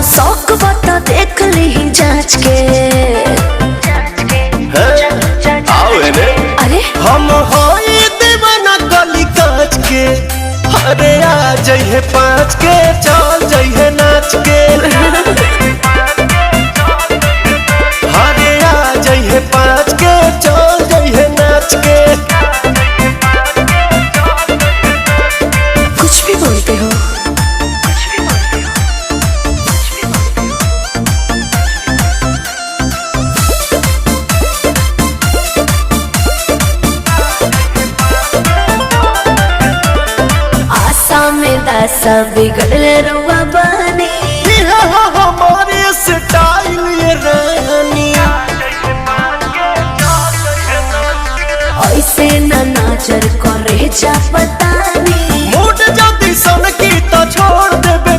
शौक बता देख ली जांच के। अरे हम होई दीवाना गली काच के। अरे आ जइहे 5 के चल जइहे नाच के। अरे आ जइहे 5 के चल जइहे नाच के। कुछ भी बोलते हो। दासा बिगड़ले रुआ बानी हमारे स्टाइल ये रानी। ऐसे ना नजर करे जा पतानी मूड जब